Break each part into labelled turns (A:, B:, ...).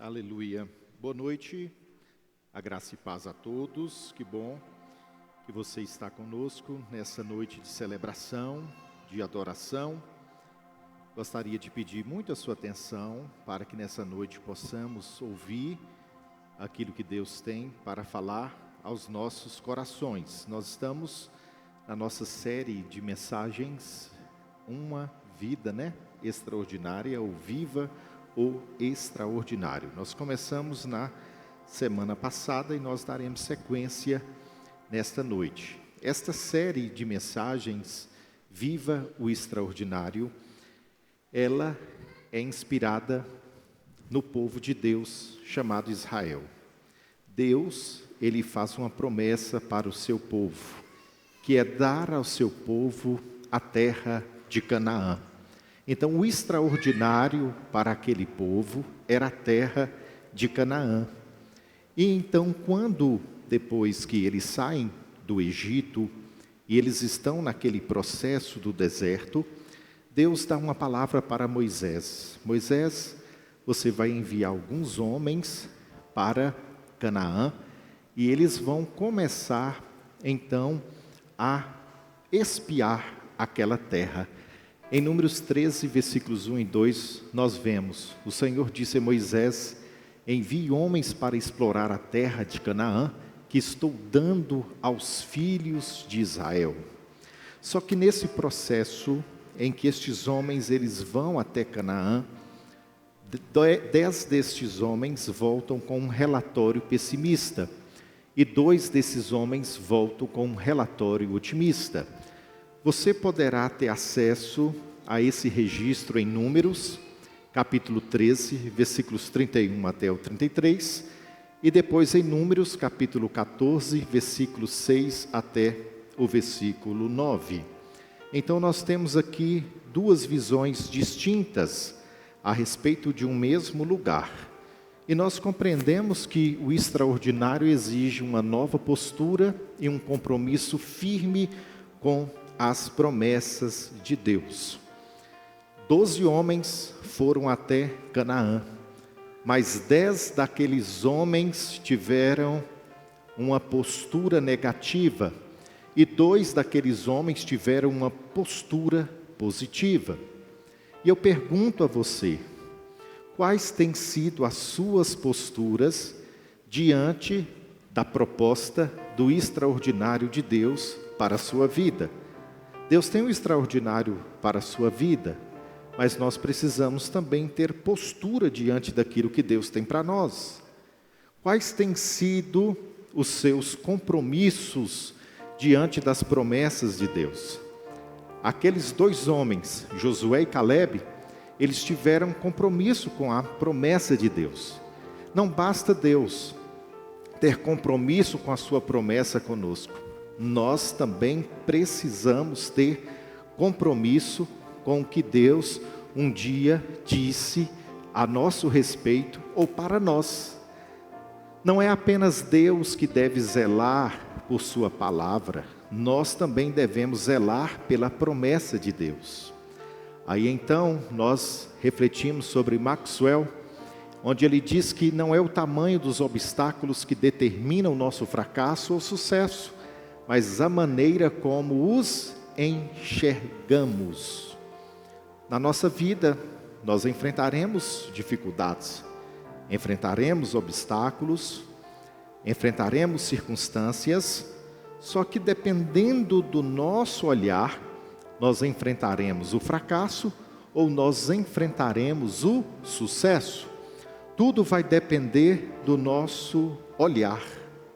A: Aleluia. Boa noite, a graça e paz a todos. Que bom que você está conosco nessa noite de celebração, de adoração. Gostaria de pedir muito a sua atenção para que nessa noite possamos ouvir aquilo que Deus tem para falar aos nossos corações. Nós estamos na nossa série de mensagens, Uma Vida, Extraordinária, ou Viva o Extraordinário. Nós começamos na semana passada e nós daremos sequência nesta noite. Esta série de mensagens, Viva o Extraordinário, ela é inspirada no povo de Deus chamado Israel. Deus, ele faz uma promessa para o seu povo, que é dar ao seu povo a terra de Canaã. Então, o extraordinário para aquele povo era a terra de Canaã. E então, depois que eles saem do Egito, e eles estão naquele processo do deserto, Deus dá uma palavra para Moisés. Moisés, você vai enviar alguns homens para Canaã, e eles vão começar, então, a espiar aquela terra. Em Números 13, versículos 1 e 2, nós vemos: o Senhor disse a Moisés: envie homens para explorar a terra de Canaã, que estou dando aos filhos de Israel. Só que nesse processo em que estes homens eles vão até Canaã, 10 destes homens voltam com um relatório pessimista, e 2 desses homens voltam com um relatório otimista. Você poderá ter acesso a esse registro em Números, capítulo 13, versículos 31 até o 33, e depois em Números, capítulo 14, versículos 6 até o versículo 9. Então nós temos aqui duas visões distintas a respeito de um mesmo lugar. E nós compreendemos que o extraordinário exige uma nova postura e um compromisso firme com as promessas de Deus. 12 homens foram até Canaã, mas 10 daqueles homens tiveram uma postura negativa e 2 daqueles homens tiveram uma postura positiva. E eu pergunto a você, quais têm sido as suas posturas diante da proposta do extraordinário de Deus para a sua vida? Deus tem um extraordinário para a sua vida, mas nós precisamos também ter postura diante daquilo que Deus tem para nós. Quais têm sido os seus compromissos diante das promessas de Deus? Aqueles 2 homens, Josué e Calebe, eles tiveram compromisso com a promessa de Deus. Não basta Deus ter compromisso com a sua promessa conosco. Nós também precisamos ter compromisso com o que Deus um dia disse a nosso respeito ou para nós. Não é apenas Deus que deve zelar por sua palavra, nós também devemos zelar pela promessa de Deus. Aí então nós refletimos sobre Maxwell, onde ele diz que não é o tamanho dos obstáculos que determina o nosso fracasso ou sucesso, mas a maneira como os enxergamos. Na nossa vida, nós enfrentaremos dificuldades, enfrentaremos obstáculos, enfrentaremos circunstâncias, só que dependendo do nosso olhar, nós enfrentaremos o fracasso ou nós enfrentaremos o sucesso. Tudo vai depender do nosso olhar,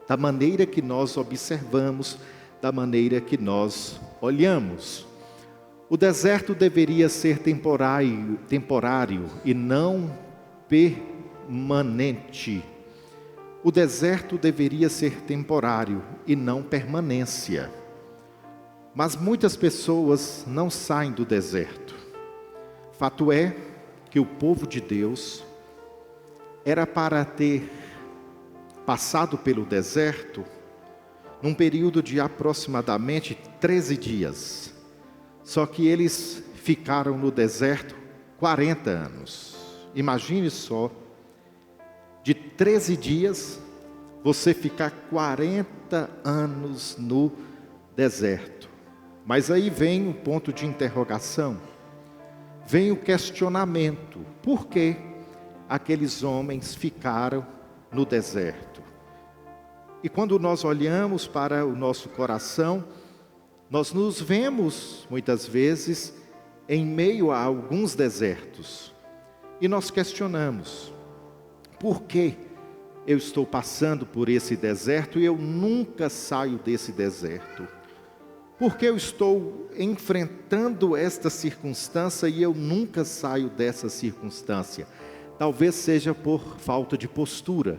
A: da maneira que nós observamos, da maneira que nós olhamos. O deserto deveria ser temporário e não permanente. O deserto deveria ser temporário e não permanência. Mas muitas pessoas não saem do deserto. Fato é que o povo de Deus era para ter passado pelo deserto num período de aproximadamente 13 dias. Só que eles ficaram no deserto 40 anos. Imagine só de 13 dias, você ficar 40 anos no deserto. Mas aí vem um ponto de interrogação, vem o questionamento: por que aqueles homens ficaram no deserto? E quando nós olhamos para o nosso coração, nós nos vemos muitas vezes em meio a alguns desertos. E nós questionamos: por que eu estou passando por esse deserto e eu nunca saio desse deserto? Por que eu estou enfrentando esta circunstância e eu nunca saio dessa circunstância? Talvez seja por falta de postura.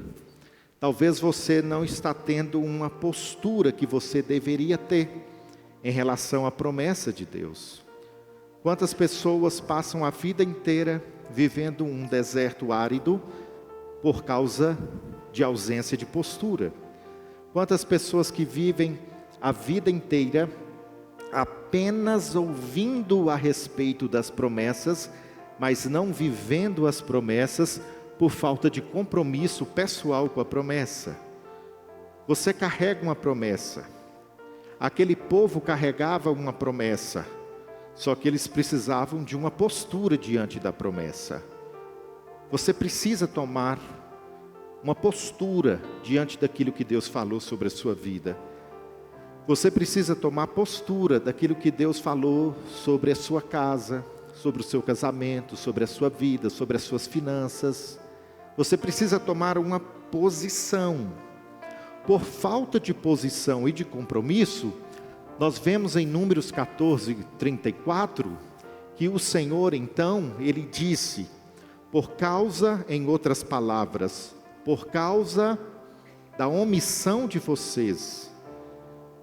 A: Talvez você não está tendo uma postura que você deveria ter em relação à promessa de Deus. Quantas pessoas passam a vida inteira vivendo um deserto árido por causa de ausência de postura? Quantas pessoas que vivem a vida inteira apenas ouvindo a respeito das promessas, mas não vivendo as promessas por falta de compromisso pessoal com a promessa? Você carrega uma promessa. Aquele povo carregava uma promessa, só que eles precisavam de uma postura diante da promessa. Você precisa tomar uma postura diante daquilo que Deus falou sobre a sua vida. Você precisa tomar postura daquilo que Deus falou sobre a sua casa, sobre o seu casamento, sobre a sua vida, sobre as suas finanças. Você precisa tomar uma posição. Por falta de posição e de compromisso, nós vemos em Números 14, 34, que o Senhor então, Ele disse: por causa, em outras palavras, por causa da omissão de vocês,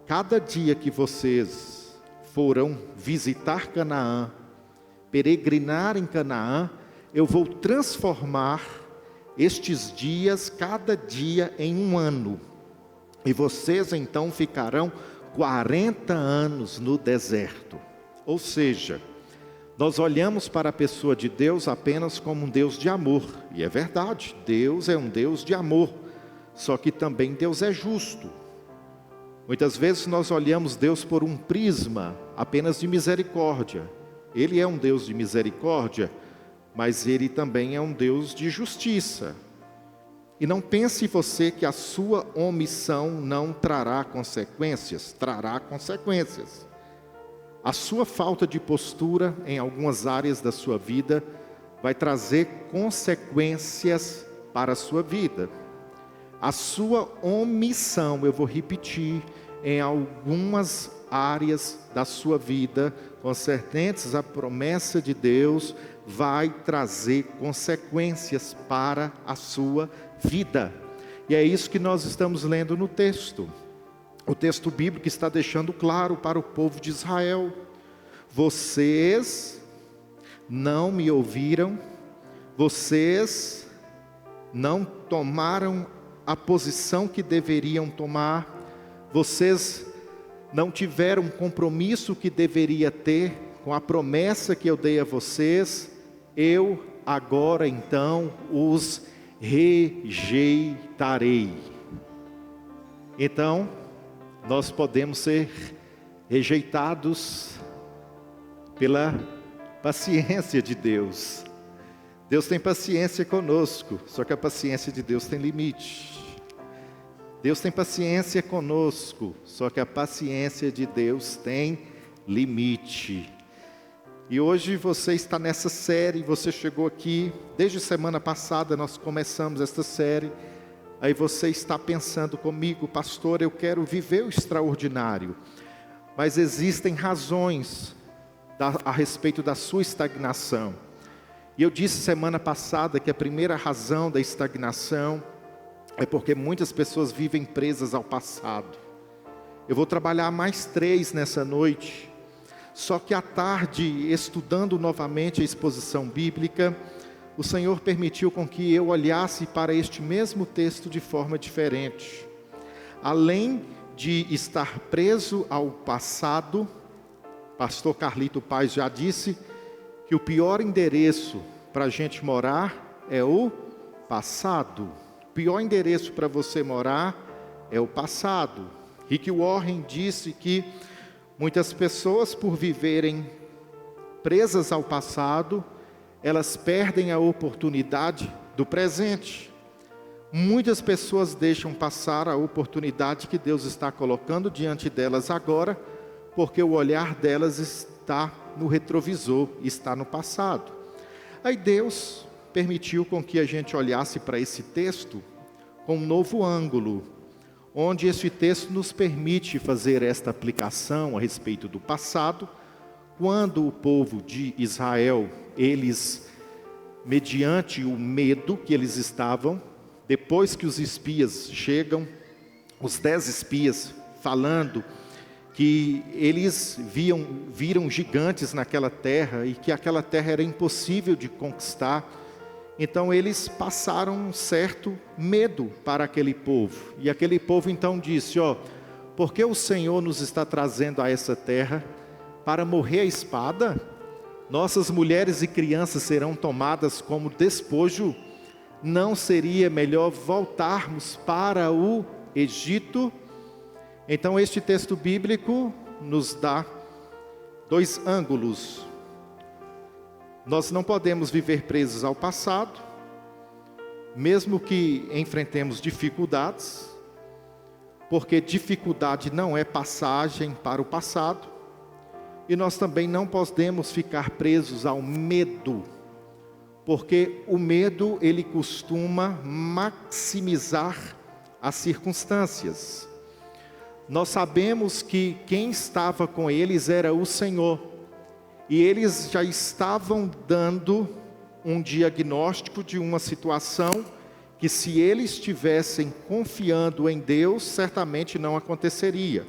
A: cada dia que vocês forão visitar Canaã, peregrinar em Canaã, eu vou transformar estes dias, cada dia, em um ano. E vocês então ficarão 40 anos no deserto. Ou seja, nós olhamos para a pessoa de Deus apenas como um Deus de amor. E é verdade, Deus é um Deus de amor. Só que também Deus é justo. Muitas vezes nós olhamos Deus por um prisma apenas de misericórdia. Ele é um Deus de misericórdia, mas Ele também é um Deus de justiça. E não pense você que a sua omissão não trará consequências. Trará consequências. A sua falta de postura em algumas áreas da sua vida vai trazer consequências para a sua vida. A sua omissão, eu vou repetir, em algumas áreas da sua vida, concernentes à promessa de Deus, vai trazer consequências para a sua vida. E é isso que nós estamos lendo no texto. O texto bíblico está deixando claro para o povo de Israel: vocês não me ouviram, vocês não tomaram a posição que deveriam tomar, vocês não tiveram o compromisso que deveria ter com a promessa que eu dei a vocês. Eu agora então os rejeitarei. Então, nós podemos ser rejeitados pela paciência de Deus. Deus tem paciência conosco, só que a paciência de Deus tem limite. Deus tem paciência conosco, só que a paciência de Deus tem limite. E hoje você está nessa série, você chegou aqui, desde semana passada nós começamos esta série, aí você está pensando comigo: pastor, eu quero viver o extraordinário, mas existem razões a respeito da sua estagnação. E eu disse semana passada que a primeira razão da estagnação é porque muitas pessoas vivem presas ao passado. Eu vou trabalhar mais 3 nessa noite. Só que à tarde, estudando novamente a exposição bíblica, o Senhor permitiu com que eu olhasse para este mesmo texto de forma diferente. Além de estar preso ao passado, pastor Carlito Paz já disse que o pior endereço para a gente morar é o passado. pior endereço para você morar é o passado. Rick Warren disse que muitas pessoas, por viverem presas ao passado, elas perdem a oportunidade do presente. Muitas pessoas deixam passar a oportunidade que Deus está colocando diante delas agora, porque o olhar delas está no retrovisor, está no passado. Aí Deus permitiu com que a gente olhasse para esse texto com um novo ângulo, onde esse texto nos permite fazer esta aplicação a respeito do passado, quando o povo de Israel, eles, mediante o medo que eles estavam, depois que os espias chegam, os 10 espias falando que eles viram gigantes naquela terra e que aquela terra era impossível de conquistar, então eles passaram um certo medo para aquele povo. E aquele povo então disse: por que o Senhor nos está trazendo a essa terra para morrer à espada? Nossas mulheres e crianças serão tomadas como despojo. Não seria melhor voltarmos para o Egito? Então este texto bíblico nos dá 2 ângulos. Nós não podemos viver presos ao passado, mesmo que enfrentemos dificuldades, porque dificuldade não é passagem para o passado, e nós também não podemos ficar presos ao medo, porque o medo ele costuma maximizar as circunstâncias. Nós sabemos que quem estava com eles era o Senhor, e eles já estavam dando um diagnóstico de uma situação que, se eles estivessem confiando em Deus, certamente não aconteceria.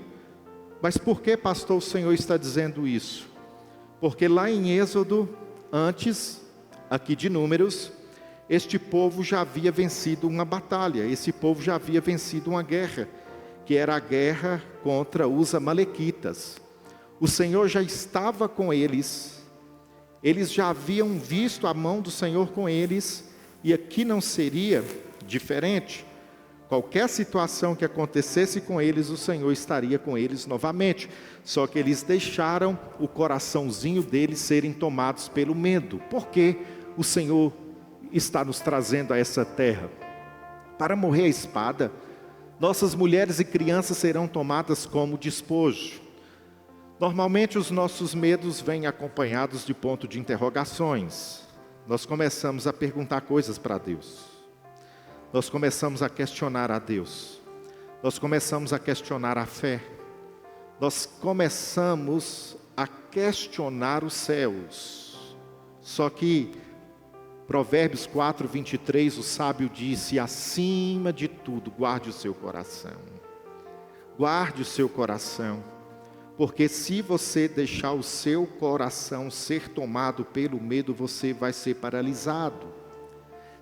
A: Mas por que, pastor, o Senhor está dizendo isso? Porque lá em Êxodo, antes, aqui de Números, este povo já havia vencido uma batalha, esse povo já havia vencido uma guerra, que era a guerra contra os amalequitas. O Senhor já estava com eles já haviam visto a mão do Senhor com eles, e aqui não seria diferente. Qualquer situação que acontecesse com eles, o Senhor estaria com eles novamente, só que eles deixaram o coraçãozinho deles serem tomados pelo medo. Por que o Senhor está nos trazendo a essa terra? Para morrer à espada. Nossas mulheres e crianças serão tomadas como despojo. Normalmente os nossos medos vêm acompanhados de ponto de interrogações. Nós começamos a perguntar coisas para Deus. Nós começamos a questionar a Deus. Nós começamos a questionar a fé. Nós começamos a questionar os céus. Só que Provérbios 4, 23, o sábio disse: acima de tudo, guarde o seu coração. Guarde o seu coração. Porque se você deixar o seu coração ser tomado pelo medo, você vai ser paralisado.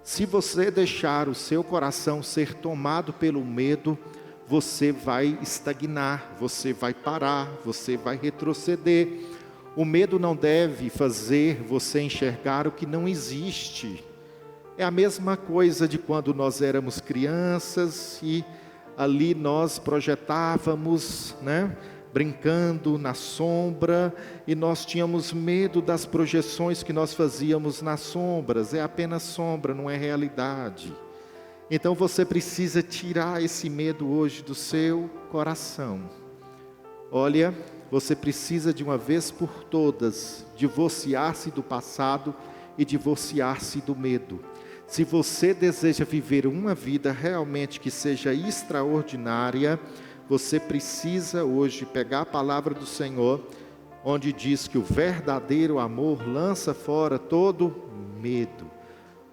A: Se você deixar o seu coração ser tomado pelo medo, você vai estagnar, você vai parar, você vai retroceder. O medo não deve fazer você enxergar o que não existe. É a mesma coisa de quando nós éramos crianças e ali nós projetávamos, brincando na sombra, e nós tínhamos medo das projeções que nós fazíamos nas sombras. É apenas sombra, não é realidade. Então você precisa tirar esse medo hoje do seu coração. Olha, você precisa de uma vez por todas divorciar-se do passado e divorciar-se do medo. Se você deseja viver uma vida realmente que seja extraordinária, você precisa hoje pegar a palavra do Senhor, onde diz que o verdadeiro amor lança fora todo medo.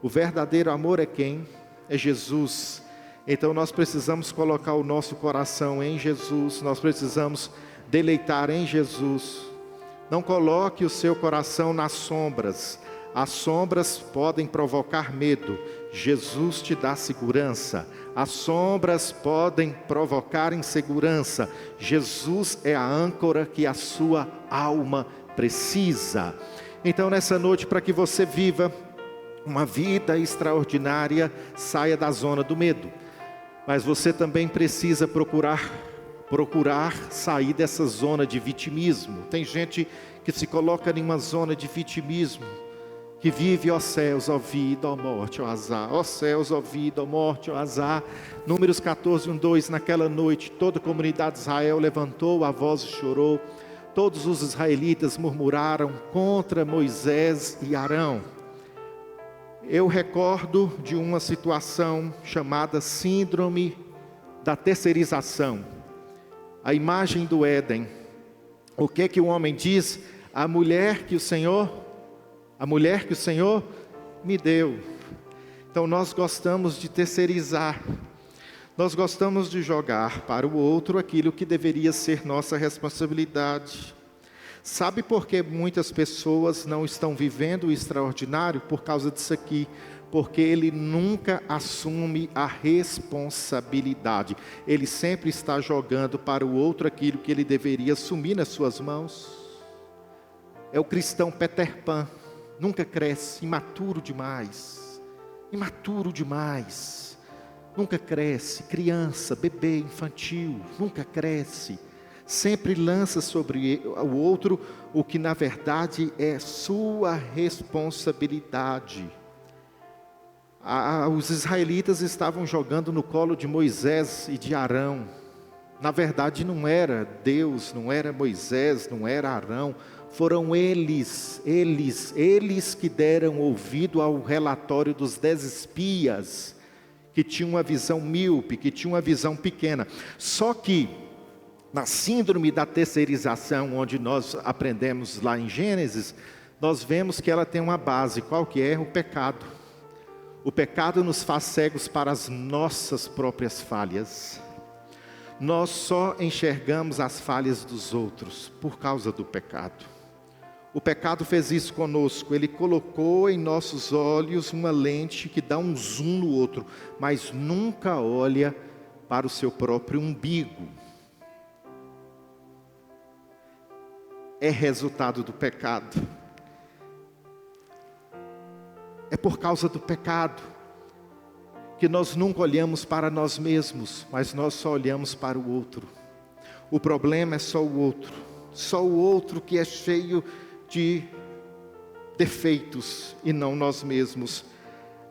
A: O verdadeiro amor é quem? É Jesus. Então nós precisamos colocar o nosso coração em Jesus, nós precisamos deleitar em Jesus. Não coloque o seu coração nas sombras. As sombras podem provocar medo. Jesus te dá segurança. As sombras podem provocar insegurança. Jesus é a âncora que a sua alma precisa. Então nessa noite, para que você viva uma vida extraordinária, saia da zona do medo. Mas você também precisa procurar sair dessa zona de vitimismo. Tem gente que se coloca em uma zona de vitimismo, que vive, ó céus, ó vida, ó morte, ó azar. Ó céus, ó vida, ó morte, ó azar. Números 14, 1, 2, naquela noite, toda a comunidade de Israel levantou a voz e chorou. Todos os israelitas murmuraram contra Moisés e Arão. Eu recordo de uma situação chamada síndrome da terceirização. A imagem do Éden. O que o homem diz? A mulher que o Senhor me deu. Então nós gostamos de terceirizar. Nós gostamos de jogar para o outro aquilo que deveria ser nossa responsabilidade. Sabe por que muitas pessoas não estão vivendo o extraordinário? Por causa disso aqui. Porque ele nunca assume a responsabilidade. Ele sempre está jogando para o outro aquilo que ele deveria assumir nas suas mãos. É o cristão Peter Pan. Nunca cresce, imaturo demais. Nunca cresce, criança, bebê, infantil, nunca cresce. Sempre lança sobre o outro o que na verdade é sua responsabilidade. Os israelitas estavam jogando no colo de Moisés e de Arão. Na verdade não era Deus, não era Moisés, não era Arão. Foram eles que deram ouvido ao relatório dos 10 espias, que tinham uma visão míope, que tinham uma visão pequena. Só que, na síndrome da terceirização, onde nós aprendemos lá em Gênesis, nós vemos que ela tem uma base, qual que é? O pecado. O pecado nos faz cegos para as nossas próprias falhas. Nós só enxergamos as falhas dos outros por causa do pecado. O pecado fez isso conosco, ele colocou em nossos olhos uma lente que dá um zoom no outro, mas nunca olha para o seu próprio umbigo. É resultado do pecado. É por causa do pecado que nós nunca olhamos para nós mesmos, mas nós só olhamos para o outro. O problema é só o outro que é cheio de defeitos e não nós mesmos.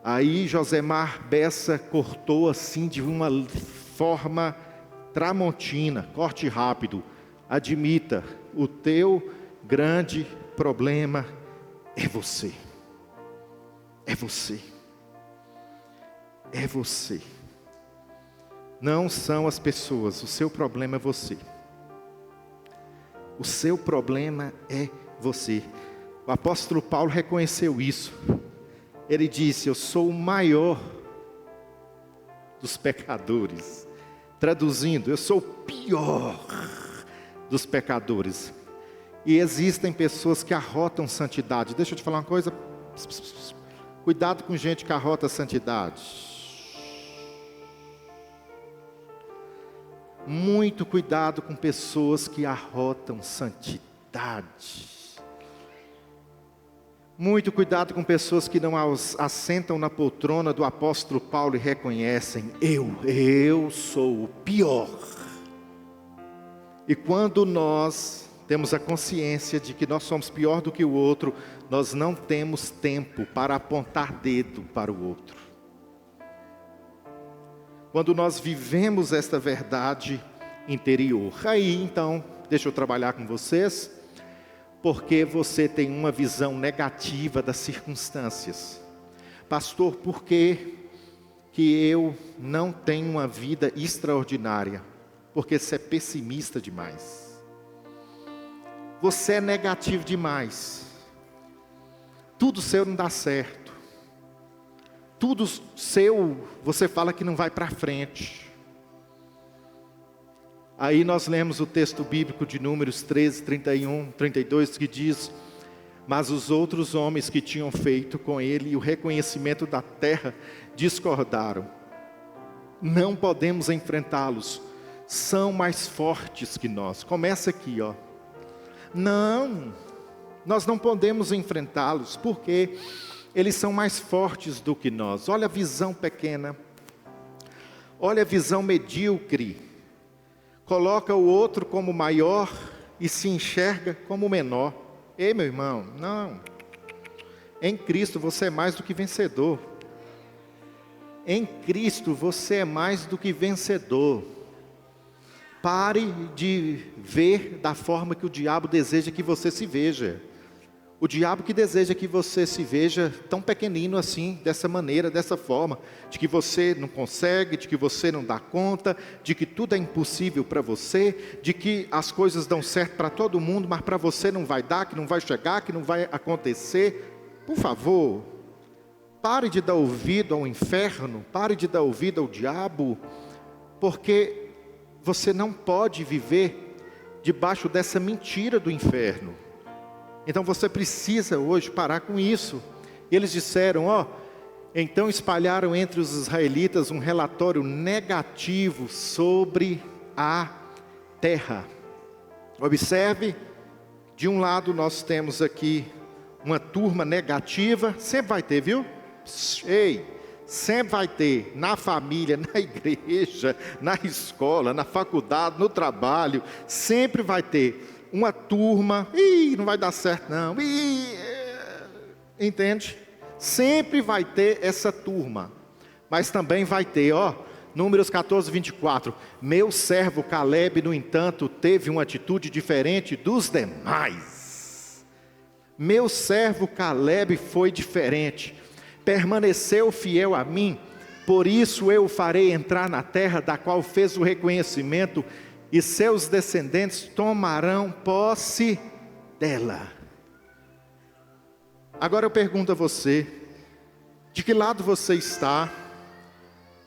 A: Aí Josemar Bessa cortou assim de uma forma tramontina, corte rápido. Admita, o teu grande problema é você. É você. É você. Não são as pessoas, o seu problema é você. O seu problema é você. O apóstolo Paulo reconheceu isso. Ele disse: eu sou o maior dos pecadores. Traduzindo, eu sou o pior dos pecadores. E existem pessoas que arrotam santidade. Deixa eu te falar uma coisa. Cuidado com gente que arrota santidade. Muito cuidado com pessoas que arrotam santidade. Muito cuidado com pessoas que não assentam na poltrona do apóstolo Paulo e reconhecem: eu sou o pior. E quando nós temos a consciência de que nós somos pior do que o outro, nós não temos tempo para apontar dedo para o outro. Quando nós vivemos esta verdade interior, aí então, deixa eu trabalhar com vocês, porque você tem uma visão negativa das circunstâncias. Pastor, por que eu não tenho uma vida extraordinária? Porque você é pessimista demais. Você é negativo demais. Tudo seu não dá certo. Tudo seu, você fala que não vai para frente. Aí nós lemos o texto bíblico de Números 13, 31, 32, que diz: mas os outros homens que tinham feito com ele o reconhecimento da terra discordaram. Não podemos enfrentá-los. São mais fortes que nós. Começa aqui, ó. Não, nós não podemos enfrentá-los. Por quê? eles são mais fortes do que nós. Olha a visão pequena, olha a visão medíocre, coloca o outro como maior e se enxerga como menor. Ei, meu irmão, não. Em Cristo você é mais do que vencedor. Em Cristo você é mais do que vencedor. Pare de ver da forma que o diabo deseja que você se veja. O diabo que deseja que você se veja tão pequenino assim, dessa maneira, dessa forma, de que você não consegue, de que você não dá conta, de que tudo é impossível para você, de que as coisas dão certo para todo mundo, mas para você não vai dar, que não vai chegar, que não vai acontecer. Por favor, pare de dar ouvido ao inferno, pare de dar ouvido ao diabo, porque você não pode viver debaixo dessa mentira do inferno. Então você precisa hoje parar com isso. Eles disseram, então espalharam entre os israelitas um relatório negativo sobre a terra. Observe, de um lado nós temos aqui uma turma negativa, sempre vai ter, viu? Sempre vai ter, na família, na igreja, na escola, na faculdade, no trabalho, sempre vai ter uma turma, não vai dar certo não, entende? Sempre vai ter essa turma, mas também vai ter, Números 14, 24, meu servo Caleb, no entanto, teve uma atitude diferente dos demais. Meu servo Caleb foi diferente, permaneceu fiel a mim, por isso eu o farei entrar na terra da qual fez o reconhecimento, e seus descendentes tomarão posse dela. Agora eu pergunto a você, de que lado você está?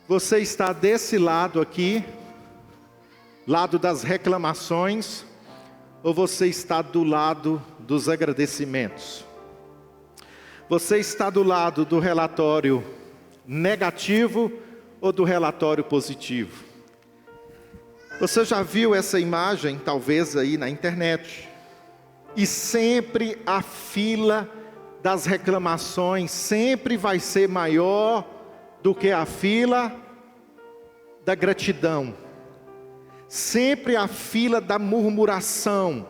A: Você está desse lado aqui, lado das reclamações, ou você está do lado dos agradecimentos? Você está do lado do relatório negativo ou do relatório positivo? Você já viu essa imagem, talvez aí na internet? E sempre a fila das reclamações sempre vai ser maior do que a fila da gratidão. Sempre a fila da murmuração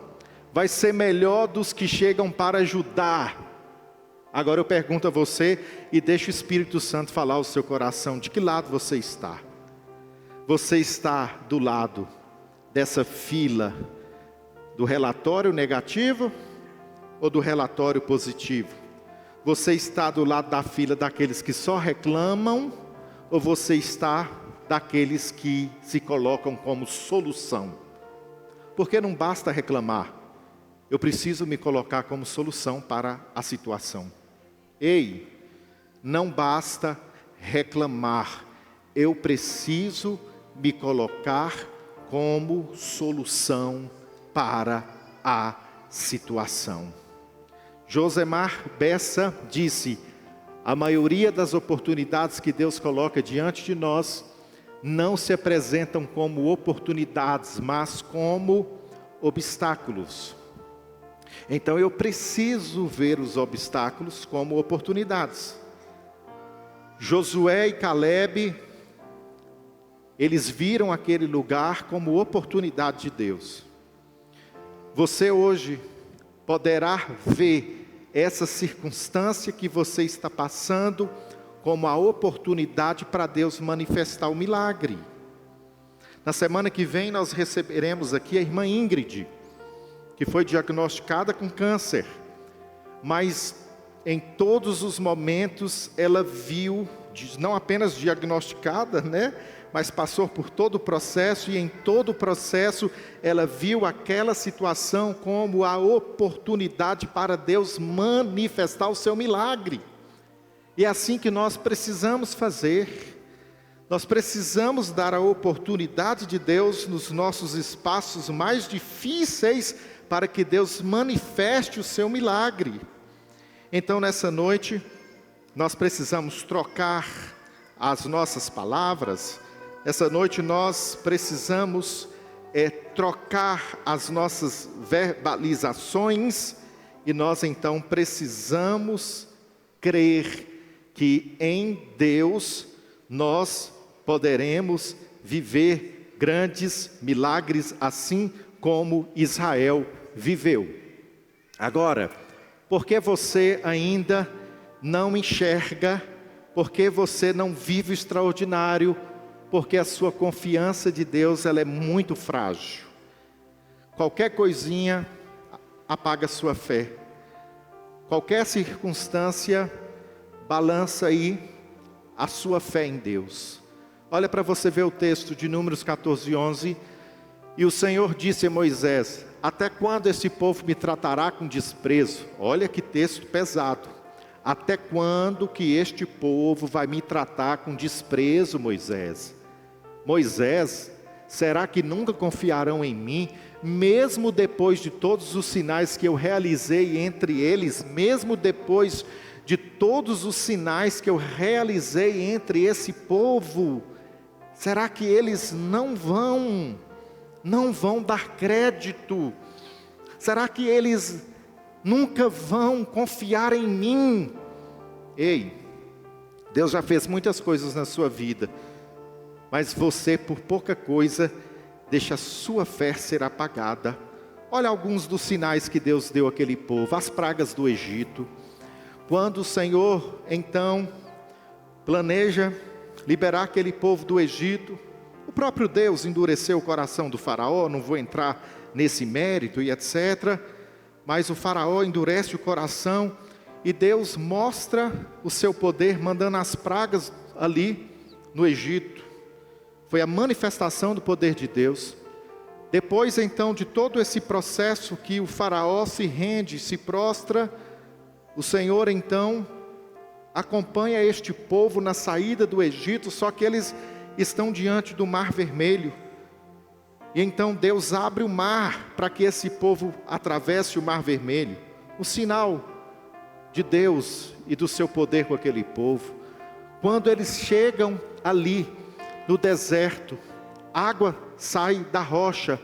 A: vai ser melhor dos que chegam para ajudar. Agora eu pergunto a você e deixo o Espírito Santo falar ao seu coração, de que lado você está? Você está do lado dessa fila do relatório negativo ou do relatório positivo? Você está do lado da fila daqueles que só reclamam ou você está daqueles que se colocam como solução? Porque não basta reclamar, eu preciso me colocar como solução para a situação. Não basta reclamar, eu preciso me colocar como solução para a situação. Josemar Bessa disse, a maioria das oportunidades que Deus coloca diante de nós, não se apresentam como oportunidades, mas como obstáculos. Então eu preciso ver os obstáculos como oportunidades. Josué e Caleb, eles viram aquele lugar como oportunidade de Deus. Você hoje poderá ver essa circunstância que você está passando como a oportunidade para Deus manifestar o milagre. Na semana que vem nós receberemos aqui a irmã Ingrid, que foi diagnosticada com câncer, mas em todos os momentos ela viu, não apenas diagnosticada, mas passou por todo o processo, e em todo o processo ela viu aquela situação como a oportunidade para Deus manifestar o seu milagre. E é assim que nós precisamos fazer. Nós precisamos dar a oportunidade de Deus nos nossos espaços mais difíceis, para que Deus manifeste o seu milagre. Então nessa noite, nós precisamos trocar as nossas palavras. Essa noite nós precisamos trocar as nossas verbalizações, e nós então precisamos crer que em Deus nós poderemos viver grandes milagres assim como Israel viveu. Agora, por que você ainda não enxerga? Por que você não vive o extraordinário? Porque a sua confiança de Deus ela é muito frágil. Qualquer coisinha apaga a sua fé. Qualquer circunstância balança aí a sua fé em Deus. Olha para você ver o texto de Números 14:11. E o Senhor disse a Moisés: até quando esse povo me tratará com desprezo? Olha que texto pesado. Até quando que este povo vai me tratar com desprezo, Moisés? Moisés, será que nunca confiarão em mim, mesmo depois de todos os sinais que eu realizei entre eles, mesmo depois de todos os sinais que eu realizei entre esse povo? Será que eles não vão dar crédito? Será que eles nunca vão confiar em mim? Ei, Deus já fez muitas coisas na sua vida, mas você, por pouca coisa, deixa a sua fé ser apagada. Olha alguns dos sinais que Deus deu àquele povo. As pragas do Egito. Quando o Senhor, então, planeja liberar aquele povo do Egito, o próprio Deus endureceu o coração do faraó. Não vou entrar nesse mérito e etc. Mas o faraó endurece o coração e Deus mostra o seu poder mandando as pragas ali no Egito. Foi a manifestação do poder de Deus. Depois então de todo esse processo que o faraó se rende, se prostra, o Senhor então acompanha este povo na saída do Egito, só que eles estão diante do Mar Vermelho. E então Deus abre o mar para que esse povo atravesse o Mar Vermelho. O sinal de Deus e do seu poder com aquele povo. Quando eles chegam ali no deserto, água sai da rocha.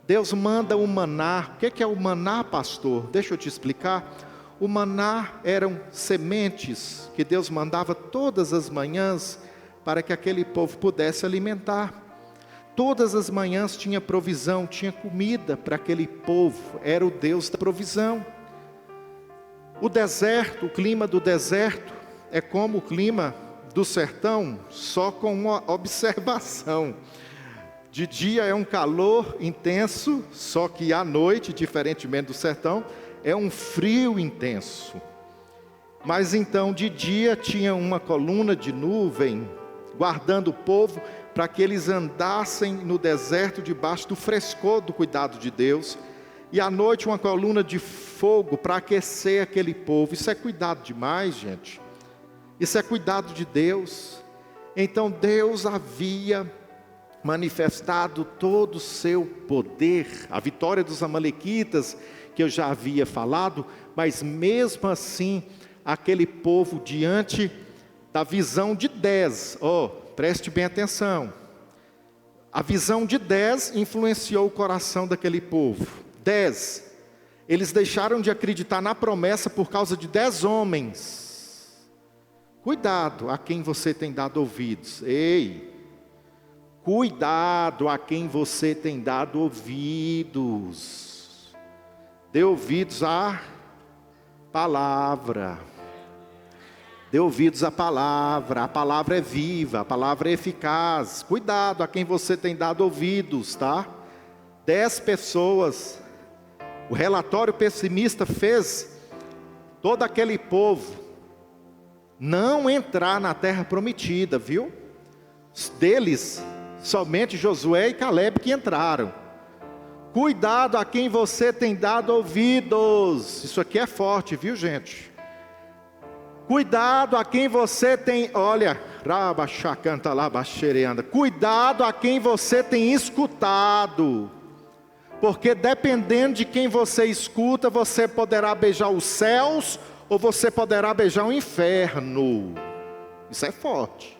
A: Deus manda o maná. O que é o maná, pastor? Deixa eu te explicar. O maná eram sementes que Deus mandava todas as manhãs para que aquele povo pudesse alimentar. Todas as manhãs tinha provisão, tinha comida para aquele povo. Era o Deus da provisão. O deserto, o clima do deserto é como o clima do sertão, só com uma observação. De dia é um calor intenso, só que à noite, diferentemente do sertão, é um frio intenso. Mas então de dia tinha uma coluna de nuvem, guardando o povo, para que eles andassem no deserto debaixo do frescor do cuidado de Deus. E à noite uma coluna de fogo para aquecer aquele povo. Isso é cuidado demais, gente. Isso é cuidado de Deus. Então Deus havia manifestado todo o seu poder, a vitória dos amalequitas, que eu já havia falado, mas mesmo assim, aquele povo diante da visão de 10, preste bem atenção, a visão de 10 influenciou o coração daquele povo. 10, eles deixaram de acreditar na promessa por causa de 10 homens. Cuidado a quem você tem dado ouvidos. Ei, cuidado a quem você tem dado ouvidos. Dê ouvidos à palavra. Dê ouvidos à palavra. A palavra é viva, a palavra é eficaz. Cuidado a quem você tem dado ouvidos, tá? 10 pessoas. O relatório pessimista fez todo aquele povo não entrar na terra prometida, viu? Deles, somente Josué e Caleb que entraram. Cuidado a quem você tem dado ouvidos. Isso aqui é forte, viu, gente? Cuidado a quem você tem, olha, cuidado a quem você tem escutado. Porque dependendo de quem você escuta, você poderá beijar os céus ou você poderá beijar o inferno. Isso é forte.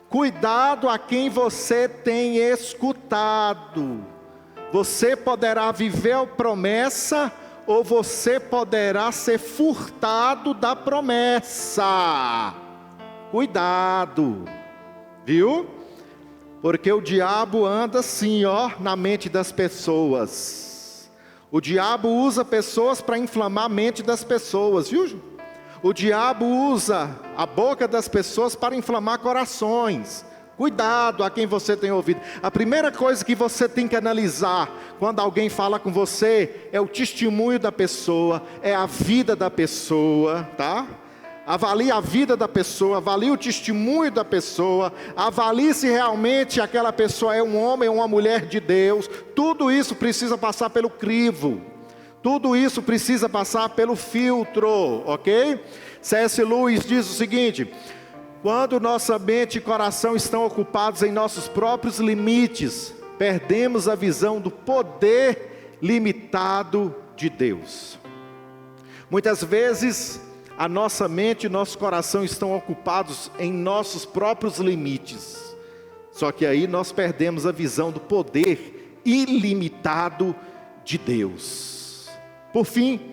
A: Cuidado a quem você tem escutado. Você poderá viver a promessa ou você poderá ser furtado da promessa. Cuidado, viu? Porque o diabo anda assim, na mente das pessoas. O diabo usa pessoas para inflamar a mente das pessoas, viu? O diabo usa a boca das pessoas para inflamar corações. Cuidado a quem você tem ouvido. A primeira coisa que você tem que analisar quando alguém fala com você é o testemunho da pessoa, é a vida da pessoa, tá? Avalie a vida da pessoa, avalie o testemunho da pessoa, avalie se realmente aquela pessoa é um homem ou uma mulher de Deus. Tudo isso precisa passar pelo crivo. Tudo isso precisa passar pelo filtro, ok? C.S. Lewis diz o seguinte: quando nossa mente e coração estão ocupados em nossos próprios limites, perdemos a visão do poder limitado de Deus. Muitas vezes, a nossa mente e nosso coração estão ocupados em nossos próprios limites. Só que aí nós perdemos a visão do poder ilimitado de Deus. Por fim,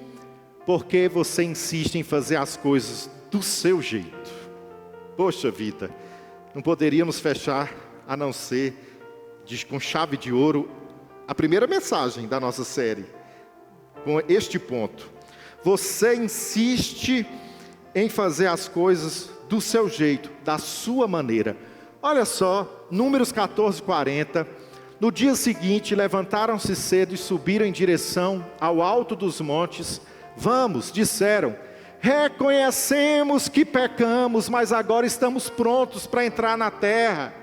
A: porque você insiste em fazer as coisas do seu jeito? Poxa vida, não poderíamos fechar a não ser com chave de ouro a primeira mensagem da nossa série, com este ponto. Você insiste em fazer as coisas do seu jeito, da sua maneira. Olha só, Números 14:40. No dia seguinte, levantaram-se cedo e subiram em direção ao alto dos montes. Vamos, disseram, reconhecemos que pecamos, mas agora estamos prontos para entrar na terra.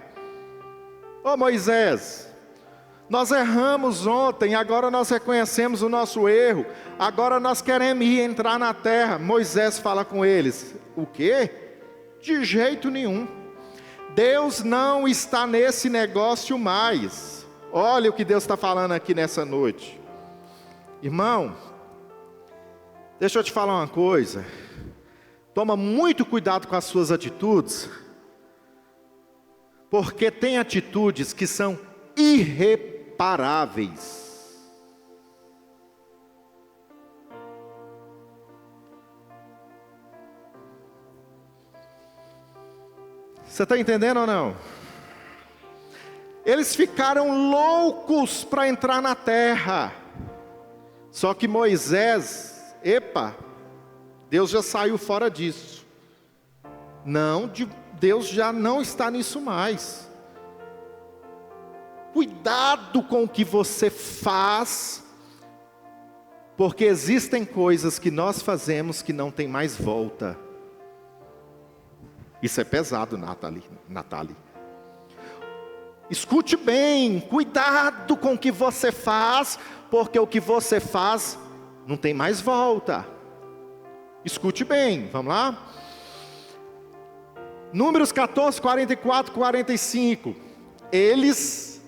A: Ô Moisés, nós erramos ontem, agora nós reconhecemos o nosso erro, agora nós queremos ir entrar na terra. Moisés fala com eles: o quê? De jeito nenhum. Deus não está nesse negócio mais. Olha o que Deus está falando aqui nessa noite. Irmão, deixa eu te falar uma coisa. Toma muito cuidado com as suas atitudes, porque tem atitudes que são irreparáveis. Você está entendendo ou não? Eles ficaram loucos para entrar na terra. Só que Moisés, Deus já saiu fora disso. Deus já não está nisso mais. Cuidado com o que você faz, porque existem coisas que nós fazemos que não tem mais volta. Isso é pesado, Nathalie. Escute bem, cuidado com o que você faz, porque o que você faz não tem mais volta. Escute bem, vamos lá? Números 14, 44, 45. Eles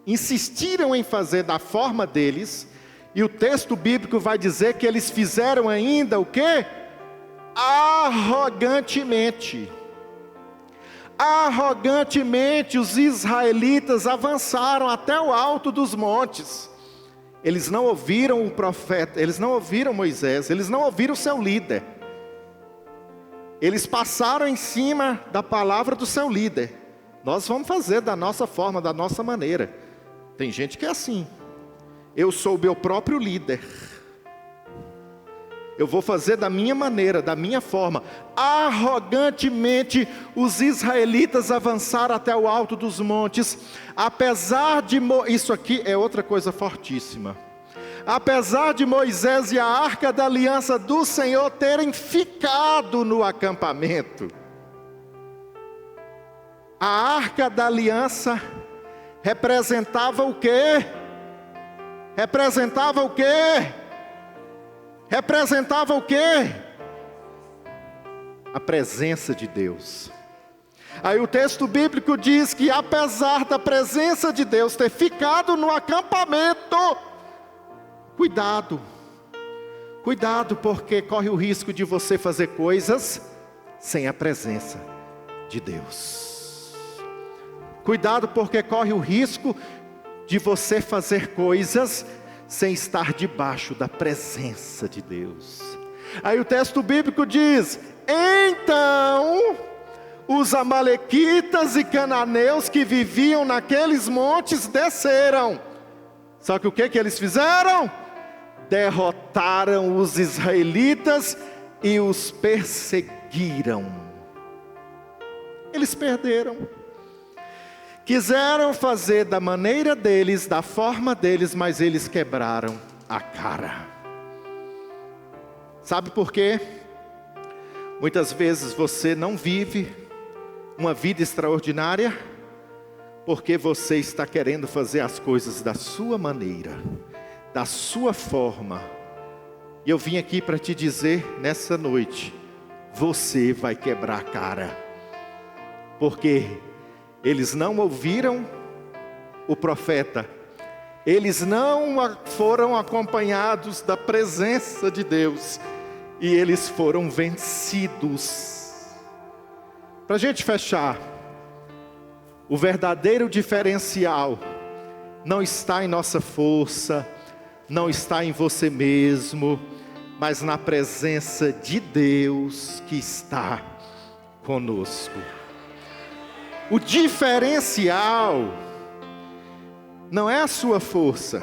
A: insistiram em fazer da forma deles, e o texto bíblico vai dizer que eles fizeram ainda o quê? Arrogantemente. Arrogantemente os israelitas avançaram até o alto dos montes. Eles não ouviram o profeta, eles não ouviram Moisés, eles não ouviram o seu líder. Eles passaram em cima da palavra do seu líder. Nós vamos fazer da nossa forma, da nossa maneira. Tem gente que é assim: eu sou o meu próprio líder, eu vou fazer da minha maneira, da minha forma. Arrogantemente os israelitas avançaram até o alto dos montes. Apesar de isso aqui é outra coisa fortíssima. Apesar de Moisés e a arca da aliança do Senhor terem ficado no acampamento, a arca da aliança representava o quê? Representava o quê? Representava o quê? A presença de Deus. Aí o texto bíblico diz que apesar da presença de Deus ter ficado no acampamento, cuidado, porque corre o risco de você fazer coisas sem a presença de Deus. Cuidado, porque corre o risco de você fazer coisas sem estar debaixo da presença de Deus. Aí o texto bíblico diz: então os amalequitas e cananeus que viviam naqueles montes desceram. Só que o que eles fizeram? Derrotaram os israelitas e os perseguiram. Eles perderam. Quiseram fazer da maneira deles, da forma deles, mas eles quebraram a cara. Sabe por quê? Muitas vezes você não vive uma vida extraordinária porque você está querendo fazer as coisas da sua maneira, da sua forma. E eu vim aqui para te dizer nessa noite: você vai quebrar a cara, porque eles não ouviram o profeta, eles não foram acompanhados da presença de Deus, e eles foram vencidos. Para a gente fechar, o verdadeiro diferencial não está em nossa força, não está em você mesmo, mas na presença de Deus que está conosco. O diferencial não é a sua força,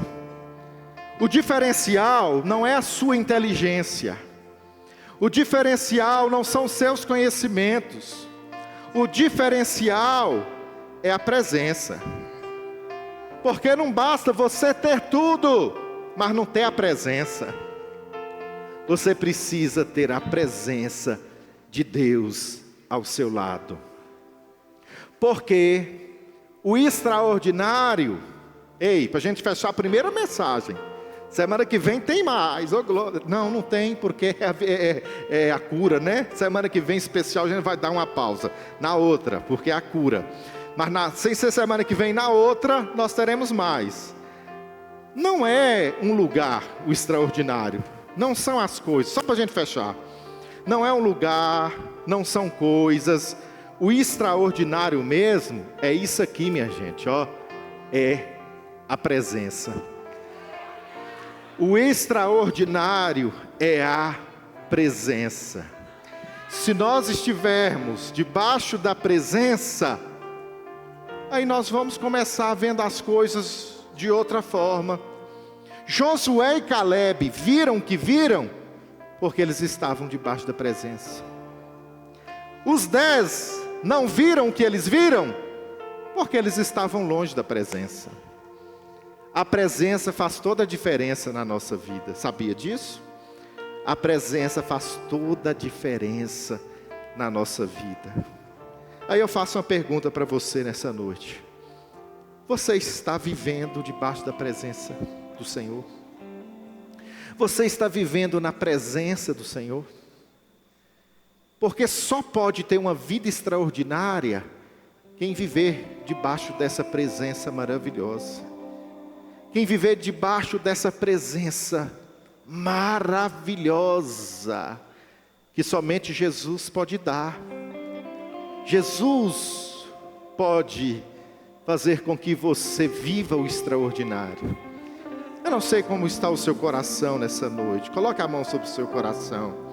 A: o diferencial não é a sua inteligência, o diferencial não são seus conhecimentos, o diferencial é a presença. Porque não basta você ter tudo, mas não ter a presença. Você precisa ter a presença de Deus ao seu lado. Porque o extraordinário, para a gente fechar a primeira mensagem, semana que vem tem mais, glória. Não tem, porque é a cura, né? Semana que vem especial a gente vai dar uma pausa, na outra, porque é a cura. Mas sem ser semana que vem, na outra nós teremos mais. Não é um lugar o extraordinário, não são as coisas, só para a gente fechar. Não é um lugar, não são coisas. O extraordinário mesmo é isso aqui, minha gente, é a presença. O extraordinário é a presença. Se nós estivermos debaixo da presença, aí nós vamos começar vendo as coisas de outra forma. Josué e Caleb viram o que viram, porque eles estavam debaixo da presença. Os 10 não viram o que eles viram, porque eles estavam longe da presença. A presença faz toda a diferença na nossa vida, sabia disso? A presença faz toda a diferença na nossa vida. Aí eu faço uma pergunta para você nessa noite: você está vivendo debaixo da presença do Senhor? Você está vivendo na presença do Senhor? Porque só pode ter uma vida extraordinária quem viver debaixo dessa presença maravilhosa. Quem viver debaixo dessa presença maravilhosa, que somente Jesus pode dar. Jesus pode fazer com que você viva o extraordinário. Eu não sei como está o seu coração nessa noite. Coloque a mão sobre o seu coração.